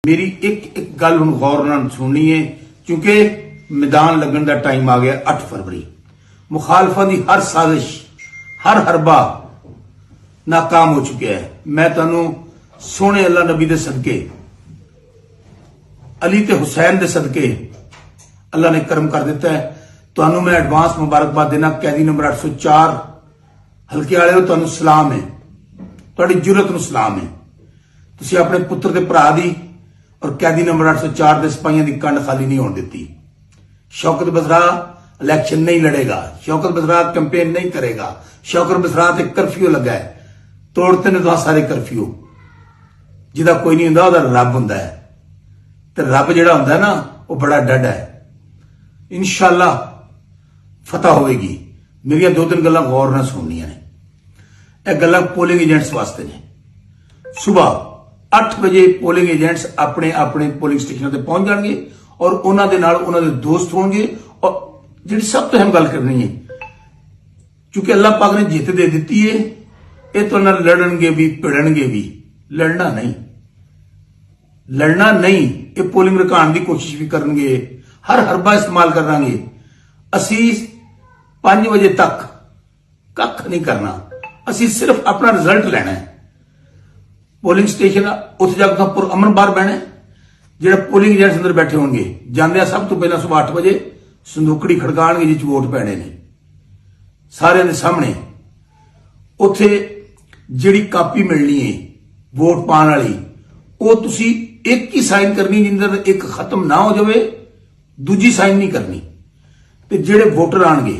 मेरी एक एक गल हुण गौर नाल सुननी है क्योंकि मैदान लगन का टाइम आ गया 8 फरवरी। मुखालफा की हर साजिश हर हरबा नाकाम हो चुका है। मैं तुहानू सोहने अल्लाह नबी दे सदके अली ते हुसैन दे सदके अल्लाह ने करम कर दिता है। तुहानू मैं एडवांस मुबारकबाद देना। कैदी नंबर 804 हल्के वाले तुहानू सलाम है, तुहाडी जुरत नू सलाम है। तुसी अपने पुत्र दे भरा दी और कैदी नंबर 804 के सिपाहियों की कंड खाली नहीं होने दी। शौकत बजरा इलेक्शन नहीं लड़ेगा, शौकत बजरा कैंपेन नहीं करेगा। शौकत बजरा ते कर्फ्यू लगा है, तोड़ते ने तो सारे कर्फ्यू। जिदा कोई नहीं हुंदा उहदा रब हुंदा है, ते रब जिहड़ा हुंदा है ना वो बड़ा डड है। इंशाअल्लाह फतह होगी। मेरिया 2-3 गल्लां गौर नाल सुननियां ने। यह गल्लां पोलिंग एजेंट्स वास्ते ने। सुबह 8 बजे पोलिंग एजेंट्स अपने अपने पोलिंग स्टेशनों पर पहुंच जाएंगे और उन्होंने नाल उन्होंने दोस्त होंगे। और जी सब तो हम गल करनी है, क्योंकि अल्लाह पाक ने जित दे दी है। ये तो लड़नगे भी भिड़नगे भी, लड़ना नहीं, लड़ना नहीं। ये पोलिंग रकाण की कोशिश भी करेंगे, हर हरबा इस्तेमाल करांगे। असी 5 बजे तक कख नहीं करना, असी सिर्फ अपना रिजल्ट लेना है। पोलिंग स्टेशन उत्थे जाकर पुर अमन बाहर बहना है। जो पोलिंग एजेंट्स अंदर बैठे होंगे जाने सब तो पहला सुबह 8 बजे संदूकड़ी खड़काणगे जिस वोट पैने ने सारे दे सामने। उत्थे जिहड़ी कापी मिलनी है वोट पाने वाली, वो तुसी एक ही साइन करनी, जिंदर एक खत्म ना हो जाए दूजी साइन नहीं करनी। ते जिहड़े वोटर आणगे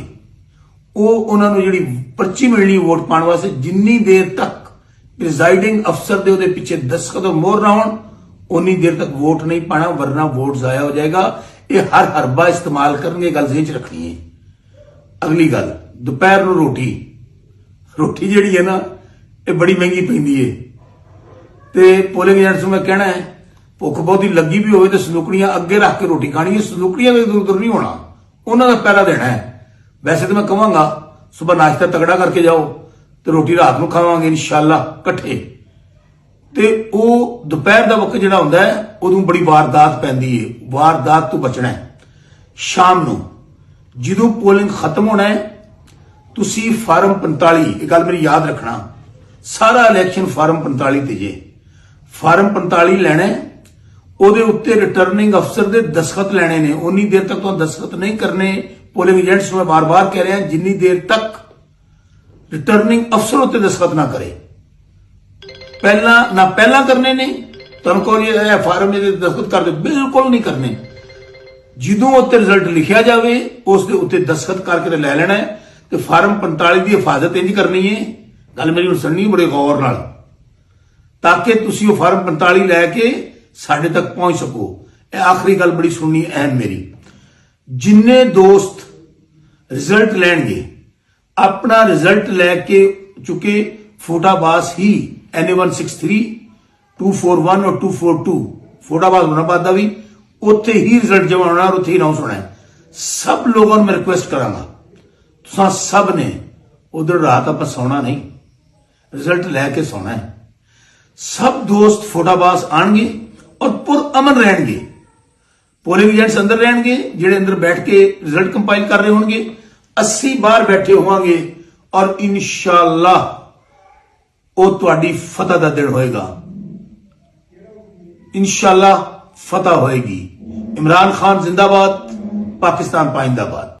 वो उन्होंने जिहड़ी पर्ची मिलनी वोट पाने वास्ते, जिन्नी देर तक प्रिजाइडिंग अफसर दे उहदे पीछे दस्तखत और मोहर ना होण उन्नी देर तक वोट नहीं पाना, वरना वोट जाया हो जाएगा। ये हर हरबा इस्तेमाल करनगे, गल ज़हन च रखनी है। अगली गल, दोपहर नूं रोटी रोटी जिहड़ी है ना ये बड़ी महंगी पैंदी है। ते पोलिंग एजेंट्स नूं मैं कहना है, भुख बहुती लगी भी होवे ते संदूकड़ियां अगे रख के रोटी खानी है। संदूकड़ियां भी दूर दूर नहीं होना, उन्हां दा पहरा देना है। वैसे तो मैं कहूंगा सुबह नाश्ता तगड़ा करके जाओ तो रोटी रात में खावांगे इंशाअल्लाह कट्ठे। ते वो दोपहर का वक्त जिहड़ा हुंदा है उदों बड़ी वारदात पैंदी है। वारदात तो बचना है। शाम नूं जदों पोलिंग खत्म होना है तुसी फार्म 45, एक गल मेरी याद रखना, सारा इलैक्शन फार्म 45 ते जे। फार्म 45 लैना है, ਉਹਦੇ ਉੱਤੇ रिटर्निंग अफसर ਦੇ दस्तखत ਲੈਣੇ ਨੇ। उन्नी देर तक तो दस्तखत नहीं करने। पोलिंग एजेंट्स में बार बार कह रहे हैं जिन्नी देर तक रिटर्निंग अफसर उत्ते दस्तखत ना करे, पहला करने ने तुहानूं कोई फार्म में दस्तखत कर दे, बिल्कुल नहीं करने। जदों उत्ते रिजल्ट लिखिया जाए उस दे उत्ते दस्तखत करके लै लेना है। तो फार्म 45 की हिफाजत इंज करनी है। गल मेरी हुण सुननी बड़े गौर नाल, ताकि तुसीं वो फार्म 45 लैके साडे तक पहुंच सको। यह आखिरी गल बड़ी सुननी अहम मेरी। जिन्ने दोस्त रिजल्ट लैणगे अपना रिजल्ट लैके, चुके फोटाबाज ही NA163 241 और 242 फोटाबाज हुणाबाद का भी उत्थे ही रिजल्ट जमा होना और उत्थे ही अनाउंस होना है। सब लोगों मैं रिक्वेस्ट करांगा, तुसां सब ने उधर रात आप सोना नहीं, रिजल्ट लैके सोना है। सब दोस्त फोटाबाज आएंगे और पुर अमन रहेंगे। पोलिंग एजेंट्स अंदर रहेंगे, जेडे अंदर बैठ के रिजल्ट कंपाइल कर रहे होंगे। 80 बाहर बैठे होंगे और इंशाअल्लाह वो तुहाडी फतह दा दिन होएगा। इंशाअल्लाह फतह होएगी। इमरान खान जिंदाबाद, पाकिस्तान पाइंदाबाद।